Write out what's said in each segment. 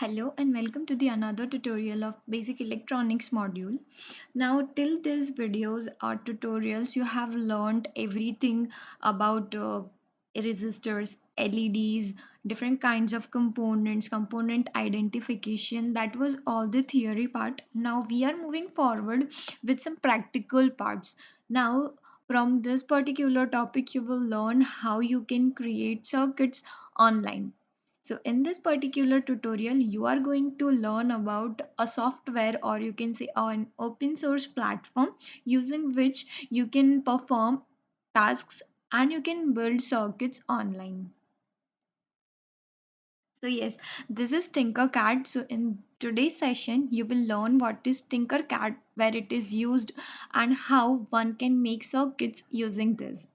Hello and welcome to the another tutorial of basic electronics module. Now till these videos or tutorials you have learned everything about resistors, LEDs, different kinds of components, component identification. That was all the theory part. Now we are moving forward with some practical parts. Now from this particular topic you will learn how you can create circuits online. So in this particular tutorial, you are going to learn about a software, or you can say an open source platform using which you can perform tasks and you can build circuits online. So yes, this is Tinkercad. So in today's session, you will learn what is Tinkercad, where it is used, and how one can make circuits using this.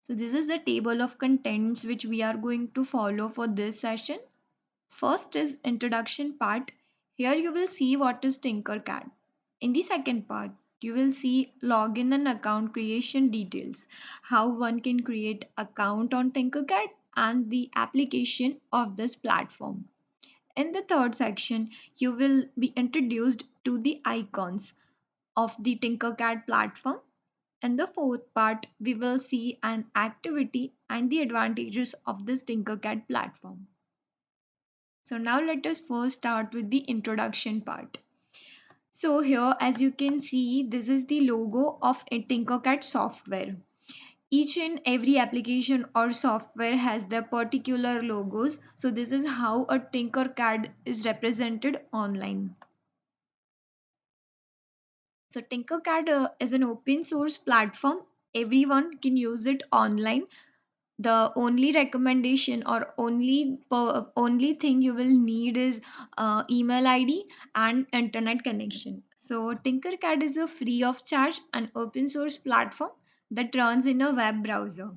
So this is the table of contents which we are going to follow for this session. First is introduction part. Here you will see what is Tinkercad. In the second part, you will see login and account creation details, how one can create account on Tinkercad and the application of this platform. In the third section, you will be introduced to the icons of the Tinkercad platform. In the fourth part, we will see an activity and the advantages of this Tinkercad platform. So now let us first start with the introduction part. So here as you can see, this is the logo of a Tinkercad software. Each and every application or software has their particular logos. So this is how a Tinkercad is represented online. So Tinkercad is an open source platform. Everyone can use it online. The only recommendation or only thing you will need is email ID and internet connection. So Tinkercad is a free of charge and open source platform that runs in a web browser.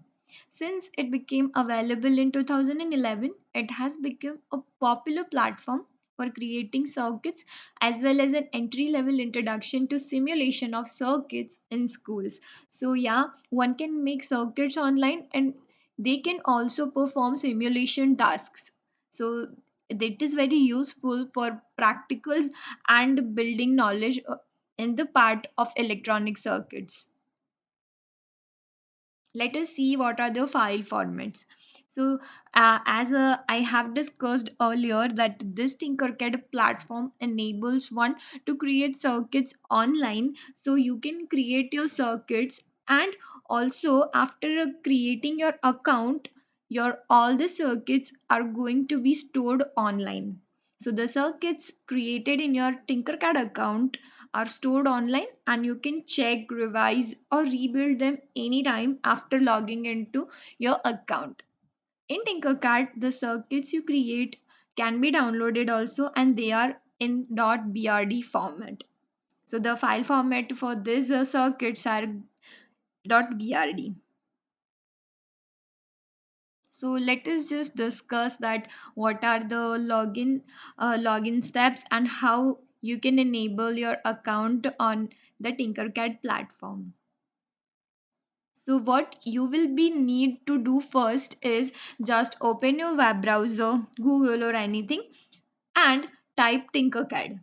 Since it became available in 2011, it has become a popular platform for creating circuits as well as an entry level introduction to simulation of circuits in schools. So yeah, one can make circuits online and they can also perform simulation tasks. So it is very useful for practicals and building knowledge in the part of electronic circuits. Let us see what are the file formats. So I have discussed earlier that this Tinkercad platform enables one to create circuits online, so you can create your circuits, and also after creating your account, your all the circuits are going to be stored online. So the circuits created in your Tinkercad account are stored online and you can check, revise, or rebuild them anytime after logging into your account. In Tinkercad, the circuits you create can be downloaded also, and they are in .brd format. So the file format for these circuits are .brd. So let us just discuss that what are the login steps and how you can enable your account on the Tinkercad platform. So what you will be need to do first is just open your web browser, Google or anything, and type Tinkercad.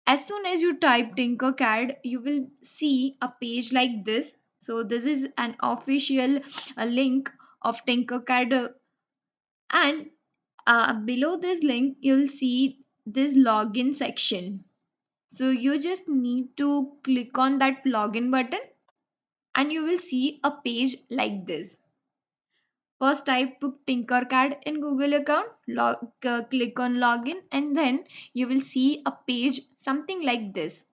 As soon as you type Tinkercad, you will see a page like this. So this is an official link of Tinkercad, and below this link you'll see this login section. So you just need to click on that login button and you will see a page like this. First type Tinkercad in Google account, click on login, and then you will see a page something like this.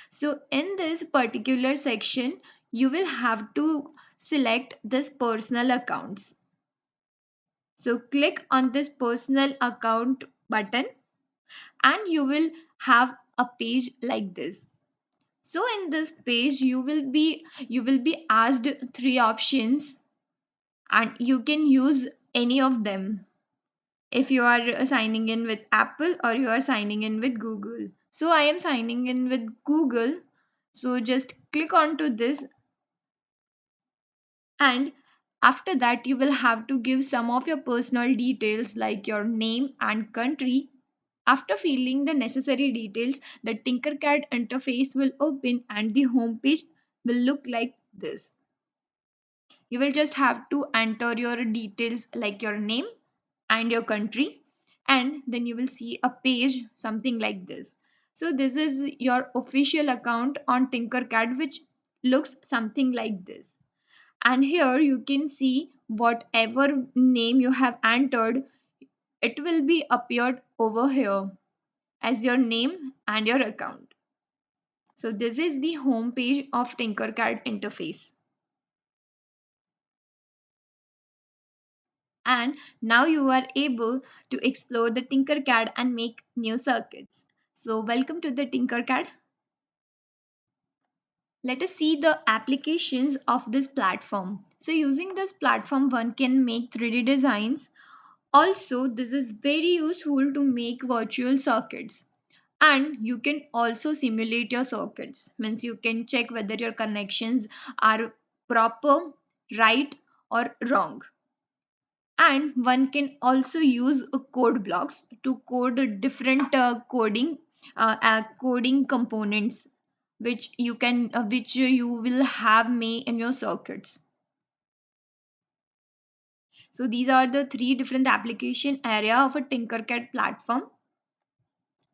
So in this particular section, you will have to select this personal accounts. So click on this personal account button and you will have a page like this. So in this page you will be asked three options and you can use any of them if you are signing in with Apple or you are signing in with Google. So I am signing in with Google. So just click onto this and After that, you will have to give some of your personal details like your name and country. After filling the necessary details, the Tinkercad interface will open and the home page will look like this. You will just have to enter your details like your name and your country, and then you will see a page something like this. So this is your official account on Tinkercad, which looks something like this. And here you can see whatever name you have entered, it will be appeared over here as your name and your account. So this is the home page of Tinkercad interface. And now you are able to explore the Tinkercad and make new circuits. So welcome to the Tinkercad. Let us see the applications of this platform. So using this platform, one can make 3D designs. Also, this is very useful to make virtual circuits. And you can also simulate your circuits. Means you can check whether your connections are proper, right, or wrong. And one can also use code blocks to code different coding components which you will have made in your circuits. So these are the three different application area of a Tinkercad platform.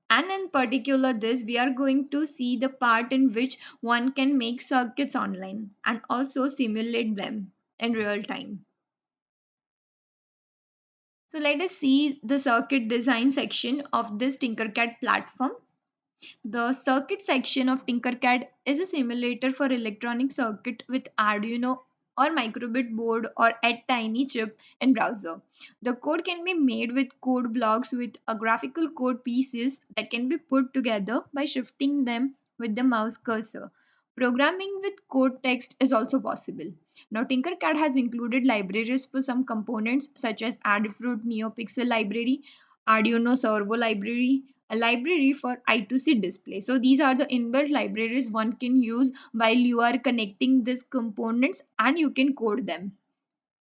And in particular this, we are going to see the part in which one can make circuits online and also simulate them in real time. So let us see the circuit design section of this Tinkercad platform. The circuit section of Tinkercad is a simulator for electronic circuit with Arduino or microbit board or a tiny chip and browser. The code can be made with code blocks with a graphical code pieces that can be put together by shifting them with the mouse cursor. Programming with code text is also possible. Now, Tinkercad has included libraries for some components such as Adafruit NeoPixel library, Arduino Servo library, a library for I2C display. So these are the inbuilt libraries one can use while you are connecting these components and you can code them.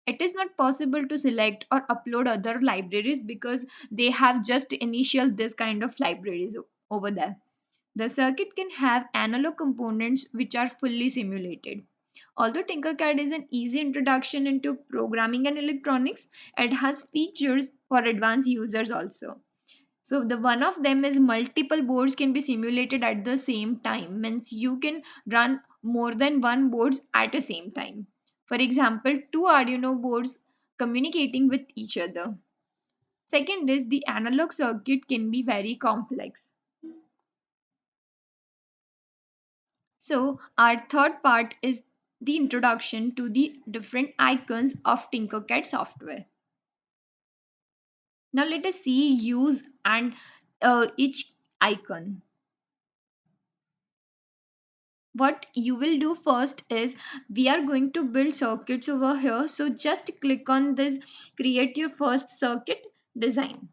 It is not possible to select or upload other libraries because they have just initial this kind of libraries over there. The circuit can have analog components which are fully simulated. Although Tinkercad is an easy introduction into programming and electronics, it has features for advanced users also. So the one of them is multiple boards can be simulated at the same time. Means you can run more than one boards at the same time. For example, two Arduino boards communicating with each other. Second is the analog circuit can be very complex. So our third part is the introduction to the different icons of Tinkercad software. Now let us see use and each icon. What you will do first is we are going to build circuits over here. So just click on this create your first circuit design.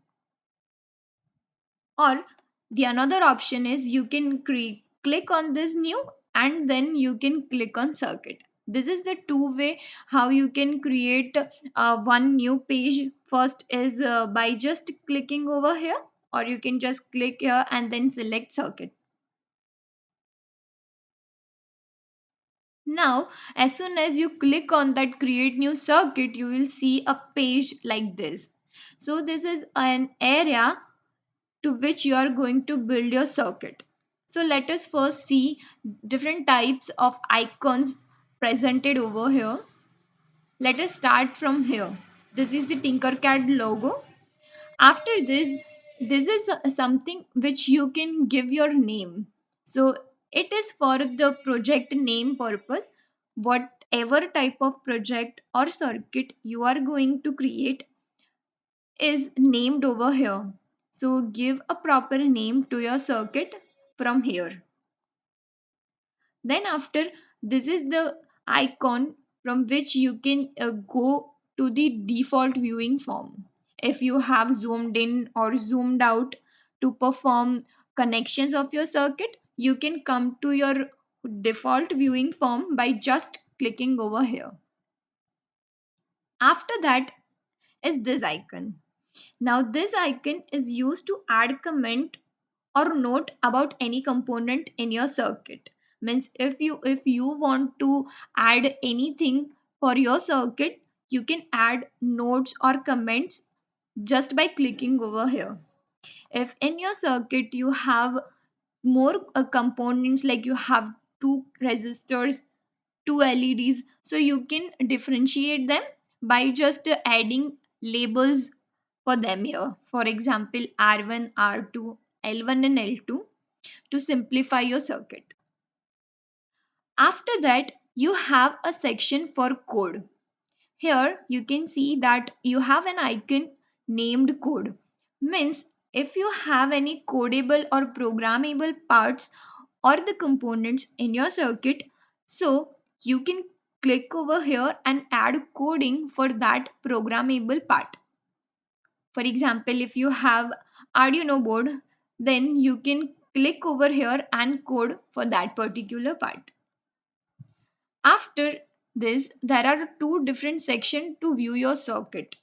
Or the another option is you can click on this new and then you can click on circuit. This is the two way how you can create one new page. First is by just clicking over here, or you can just click here and then select circuit. Now, as soon as you click on that create new circuit, you will see a page like this. So this is an area to which you are going to build your circuit. So let us first see different types of icons presented over here. Let us start from here. This is the Tinkercad logo. After this is something which you can give your name. So it is for the project name purpose. Whatever type of project or circuit you are going to create is named over here. So give a proper name to your circuit from here. Then after, this is the icon from which you can go to the default viewing form. If you have zoomed in or zoomed out to perform connections of your circuit, you can come to your default viewing form by just clicking over here. After that is this icon. Now this icon is used to add comment or note about any component in your circuit. Means if you want to add anything for your circuit, you can add notes or comments just by clicking over here. If in your circuit you have more components, like you have two resistors, two LEDs, so you can differentiate them by just adding labels for them here. For example, R1, R2, L1 and L2 to simplify your circuit. After that, you have a section for code. Here you can see that you have an icon named code. Means if you have any codable or programmable parts or the components in your circuit, so you can click over here and add coding for that programmable part. For example, if you have Arduino board, then you can click over here and code for that particular part. After this, there are two different sections to view your circuit.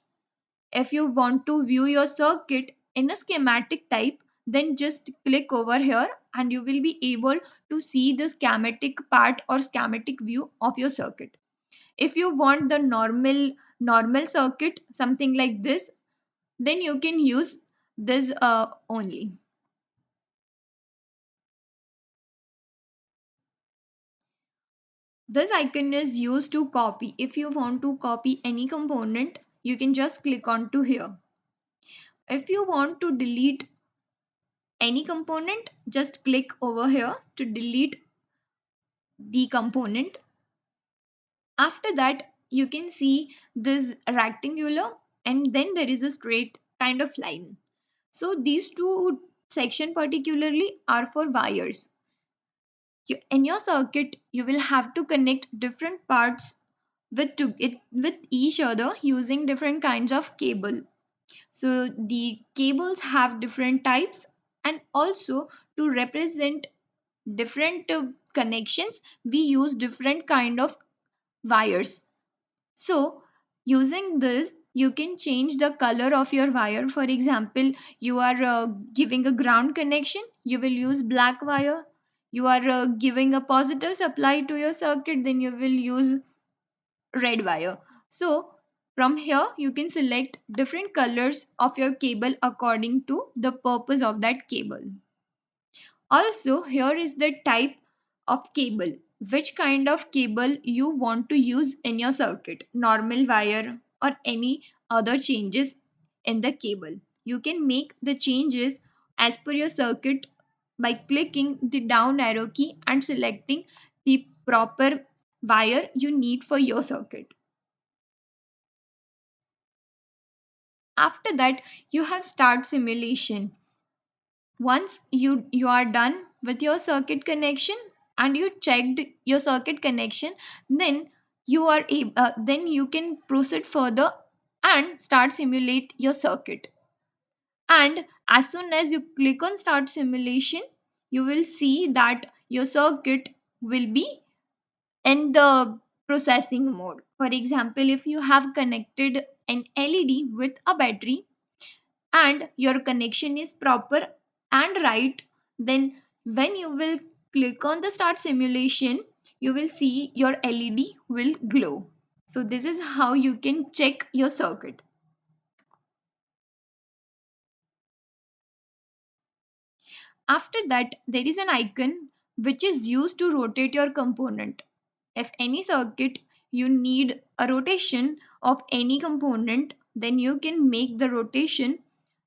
If you want to view your circuit in a schematic type, then just click over here and you will be able to see the schematic part or schematic view of your circuit. If you want the normal circuit, something like this, then you can use this only. This icon is used to copy. If you want to copy any component, you can just click on to here. If you want to delete any component, just click over here to delete the component. After that, you can see this rectangular and then there is a straight kind of line. So these two section particularly are for wires. In your circuit, you will have to connect different parts with each other using different kinds of cable. So the cables have different types, and also to represent different connections, we use different kind of wires. So using this, you can change the color of your wire. For example, you are giving a ground connection, you will use black wire. You are giving a positive supply to your circuit, then you will use red wire. So from here you can select different colors of your cable according to the purpose of that cable. Also, here is the type of cable, which kind of cable you want to use in your circuit, normal wire or any other changes in the cable. You can make the changes as per your circuit by clicking the down arrow key and selecting the proper wire you need for your circuit. After that, you have start simulation. Once you are done with your circuit connection and you checked your circuit connection, then then you can proceed further and start simulate your circuit. And as soon as you click on start simulation, you will see that your circuit will be in the processing mode. For example, if you have connected an LED with a battery and your connection is proper and right, then when you will click on the start simulation, you will see your LED will glow. So this is how you can check your circuit. After that, there is an icon which is used to rotate your component. If any circuit you need a rotation of any component, then you can make the rotation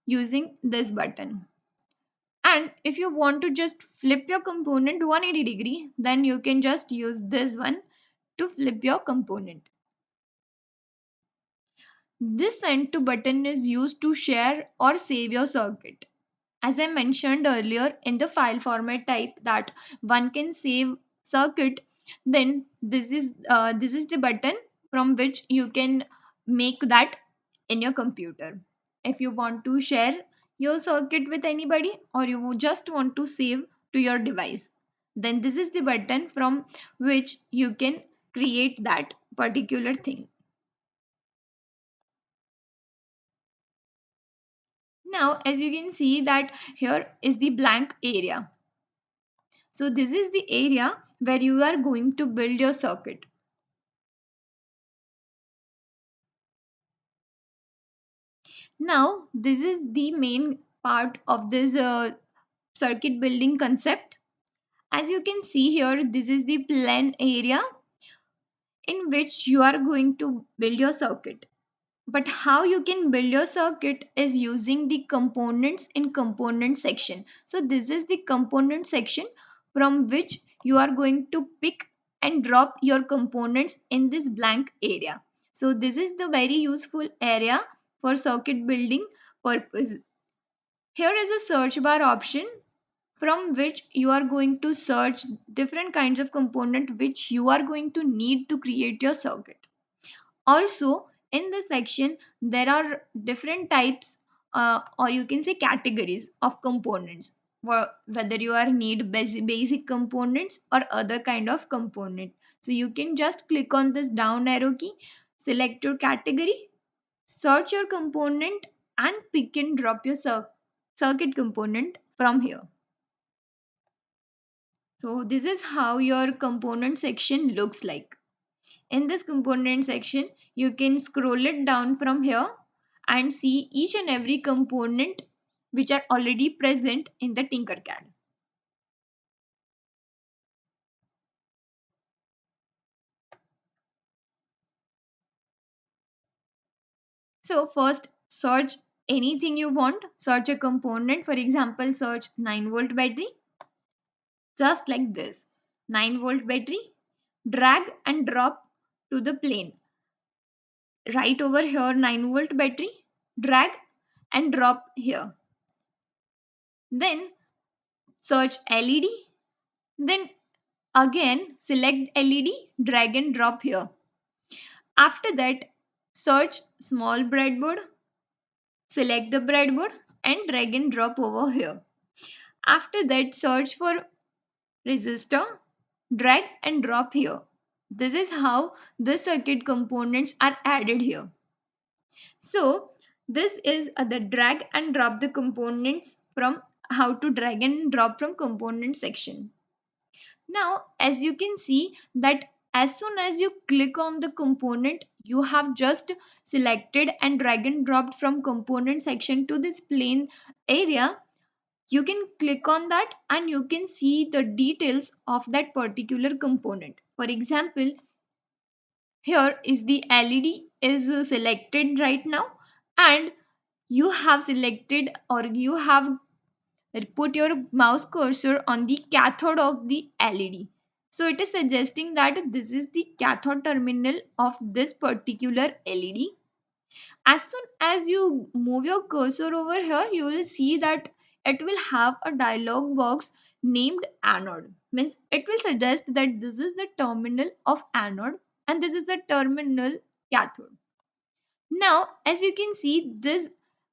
using this button. And if you want to just flip your component 180-degree, then you can just use this one to flip your component. This send to button is used to share or save your circuit. As I mentioned earlier in the file format type that one can save circuit, then this is the button from which you can make that in your computer. If you want to share your circuit with anybody or you just want to save to your device, then this is the button from which you can create that particular thing. Now as you can see that here is the blank area. So this is the area where you are going to build your circuit. Now this is the main part of this circuit building concept. As you can see here, this is the plan area in which you are going to build your circuit. But how you can build your circuit is using the components in component section. So this is the component section from which you are going to pick and drop your components in this blank area. So this is the very useful area for circuit building purpose. Here is a search bar option from which you are going to search different kinds of component which you are going to need to create your circuit. Also in this section there are different types or you can say categories of components, whether you are need basic components or other kind of component. So you can just click on this down arrow key, select your category, search your component, and pick and drop your circuit component from here. So this is how your component section looks like. In this component section, you can scroll it down from here and see each and every component which are already present in the Tinkercad. So first search anything you want, search a component, for example search 9-volt battery, just like this. 9-volt battery, drag and drop to the plane. Right over here 9-volt battery, drag and drop here. Then search LED, then again select LED, drag and drop here. After that search small breadboard, select the breadboard and drag and drop over here. After that search for resistor, drag and drop here. This is how the circuit components are added here. So this is the drag and drop the components from how to drag and drop from component section. Now as you can see that as soon as you click on the component, you have just selected and drag and dropped from component section to this plain area. You can click on that and you can see the details of that particular component. For example, here is the LED is selected right now, and you have selected or you have put your mouse cursor on the cathode of the LED. So it is suggesting that this is the cathode terminal of this particular LED. As soon as you move your cursor over here, you will see that it will have a dialog box named anode. Means it will suggest that this is the terminal of anode and this is the terminal cathode. Now as you can see, this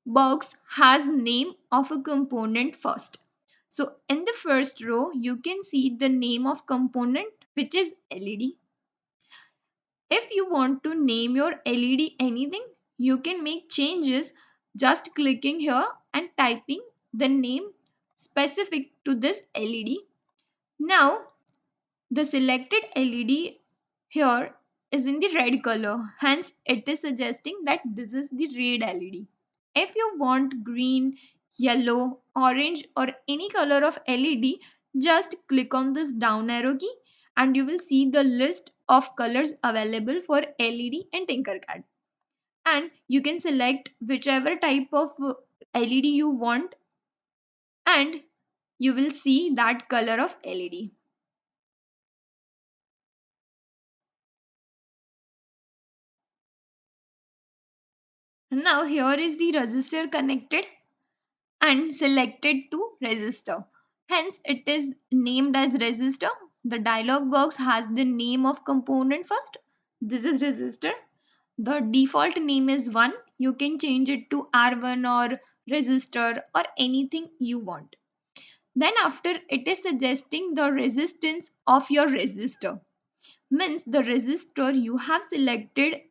box has name of a component first. So in the first row you can see the name of component which is LED. If you want to name your LED anything, you can make changes just clicking here and typing the name specific to this LED. Now the selected LED here is in the red color, hence it is suggesting that this is the red LED. If you want green, yellow, orange or any color of LED, just click on this down arrow key and you will see the list of colors available for LED and Tinkercad. And you can select whichever type of LED you want and you will see that color of LED. Now here is the resistor connected and selected to resistor. Hence it is named as resistor. The dialog box has the name of component first. This is resistor. The default name is 1. You can change it to R1 or resistor or anything you want. Then after it is suggesting the resistance of your resistor. Means the resistor you have selected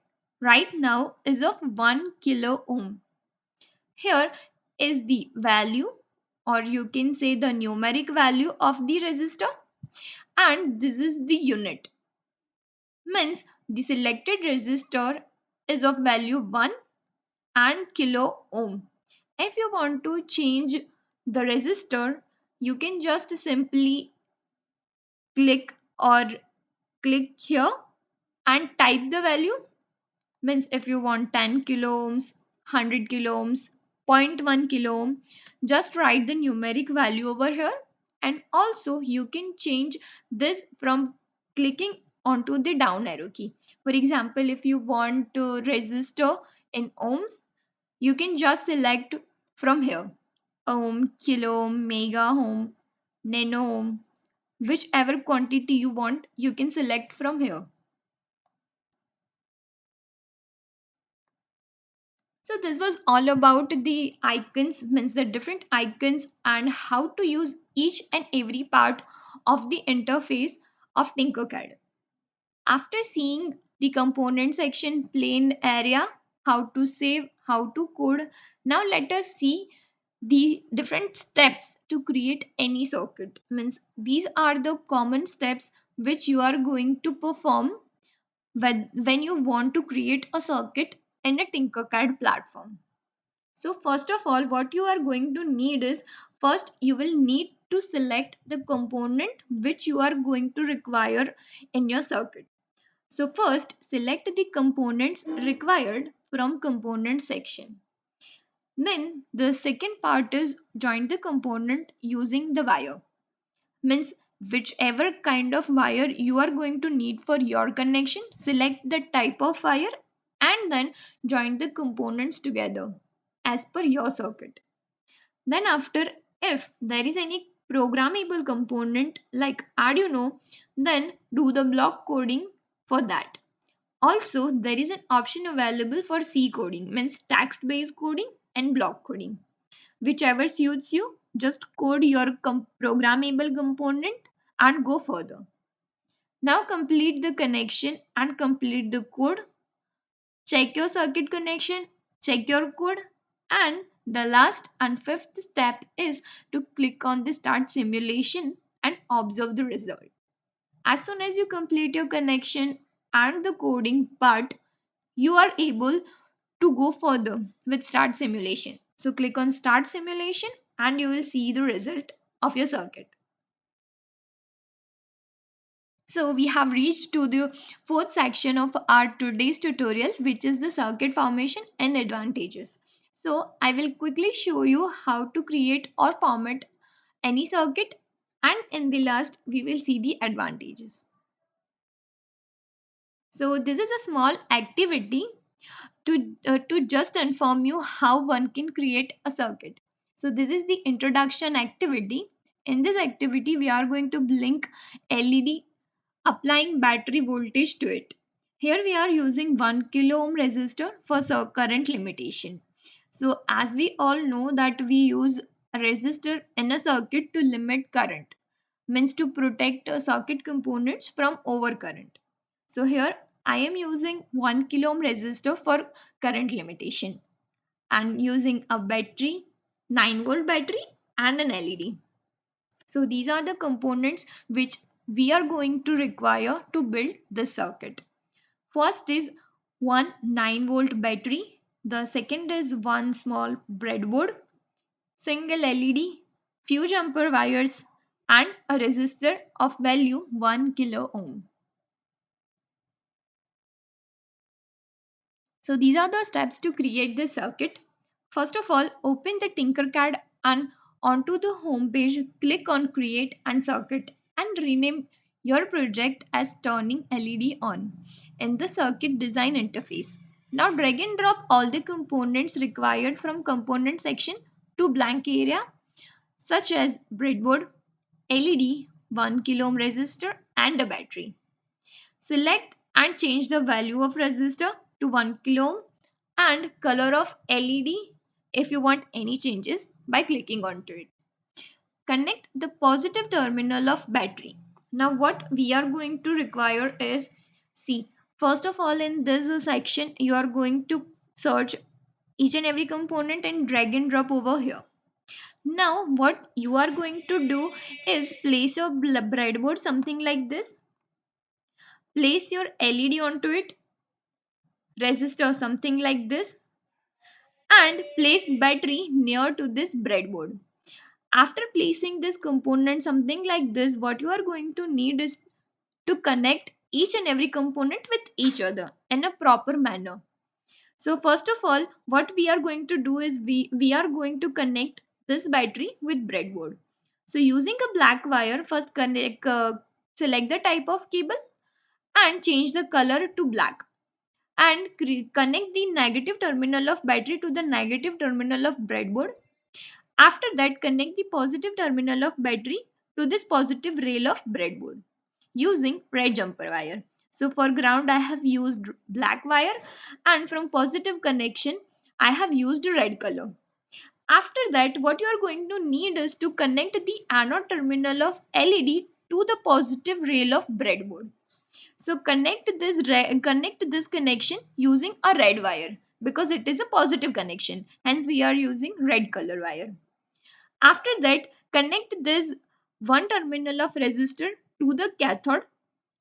right now is of 1 kilo ohm. Here is the value, or you can say the numeric value of the resistor, and this is the unit. Means the selected resistor is of value 1 and kilo ohm. If you want to change the resistor, you can just simply click or click here and type the value. Means if you want 10 kilo ohms, 100 kilo ohms, zero point 0.1 kilo ohm, just write the numeric value over here. And also you can change this from clicking onto the down arrow key. For example, if you want to resistor in ohms, you can just select from here ohm, kilo ohm, mega ohm, nano ohm, whichever quantity you want, you can select from here. So this was all about the icons, means the different icons and how to use each and every part of the interface of Tinkercad. After seeing the component section, plain area, how to save, how to code, now let us see the different steps to create any circuit. Means these are the common steps which you are going to perform when you want to create a circuit in a Tinkercad platform. So first of all, what you are going to need is, first you will need to select the component which you are going to require in your circuit. So first select the components required from component section. Then the second part is join the component using the wire. Means whichever kind of wire you are going to need for your connection, select the type of wire and then join the components together as per your circuit. Then after, if there is any programmable component like Arduino, then do the block coding for that. Also, there is an option available for C coding, means text based coding and block coding. Whichever suits you, just code your programmable component and go further. Now complete the connection and complete the code. Check your circuit connection, check your code, and the last and fifth step is to click on the start simulation and observe the result. As soon as you complete your connection and the coding part, you are able to go further with start simulation. So click on start simulation and you will see the result of your circuit. So we have reached to the fourth section of our today's tutorial, which is the circuit formation and advantages. So I will quickly show you how to create or format any circuit, and in the last we will see the advantages. So this is a small activity to just inform you how one can create a circuit. So this is the introduction activity. In this activity we are going to blink LED applying battery voltage to it. Here we are using 1 kilo ohm resistor for current limitation. So as we all know that we use a resistor in a circuit to limit current, means to protect circuit components from overcurrent. So here I am using 1 kilo ohm resistor for current limitation and using a battery, 9-volt battery and an LED. So these are the components which we are going to require to build this circuit. First is one 9-volt battery. The second is one small breadboard, single LED, few jumper wires and a resistor of value 1 kilo ohm. So these are the steps to create this circuit. First of all, open the Tinkercad and onto the home page, click on create and circuit and rename your project as turning LED on in the circuit design interface. Now drag and drop all the components required from component section to blank area such as breadboard, LED, 1 kilo ohm resistor and a battery. Select and change the value of resistor to 1 kilo ohm and color of LED if you want any changes by clicking onto it. Connect the positive terminal of battery. Now what we are going to require is, see, first of all in this section you are going to search each and every component and drag and drop over here. Now what you are going to do is place your breadboard something like this, place your LED onto it, resistor something like this, and place battery near to this breadboard. After placing this component something like this, what you are going to need is to connect each and every component with each other in a proper manner. So first of all, what we are going to do is we are going to connect this battery with breadboard. So using a black wire, first select the type of cable and change the color to black, and connect the negative terminal of battery to the negative terminal of breadboard. After that, connect the positive terminal of battery to this positive rail of breadboard using red jumper wire. So for ground I have used black wire, and from positive connection I have used red color. After that, what you are going to need is to connect the anode terminal of LED to the positive rail of breadboard. So connect this connection using a red wire because it is a positive connection. Hence we are using red color wire. After that, connect this one terminal of resistor to the cathode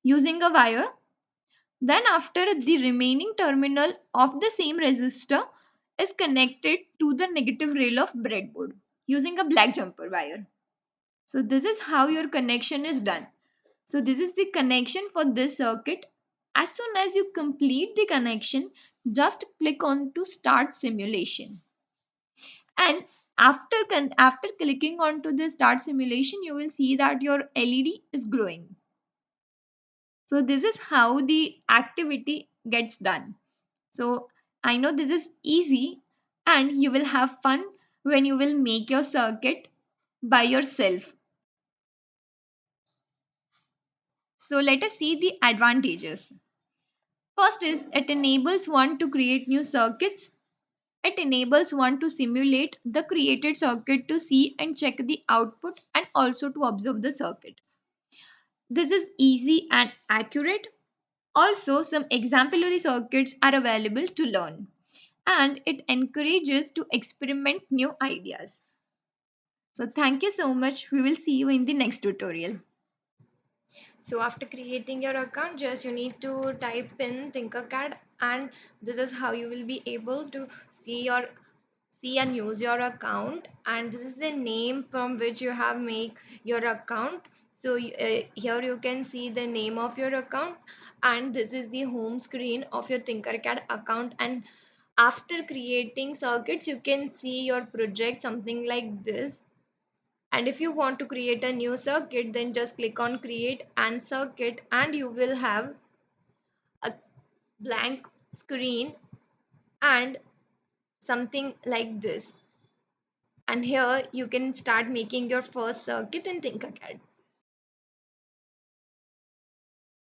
using a wire. Then after, the remaining terminal of the same resistor is connected to the negative rail of breadboard using a black jumper wire. So this is how your connection is done. So this is the connection for this circuit. As soon as you complete the connection, just click on to start simulation. And after clicking onto the start simulation, you will see that your LED is glowing. So this is how the activity gets done. So I know this is easy, and you will have fun when you will make your circuit by yourself. So let us see the advantages. First is it enables one to create new circuits. It enables one to simulate the created circuit to see and check the output and also to observe the circuit. This is easy and accurate. Also, some exemplary circuits are available to learn, and it encourages to experiment new ideas. So thank you so much. We will see you in the next tutorial. So after creating your account, just you need to type in Tinkercad, and this is how you will be able to see and use your account. And this is the name from which you have make your account. So here you can see the name of your account, and this is the home screen of your Tinkercad account. And after creating circuits, you can see your project something like this. And if you want to create a new circuit, then just click on create and circuit, and you will have a blank screen and something like this. And here you can start making your first circuit in Tinkercad.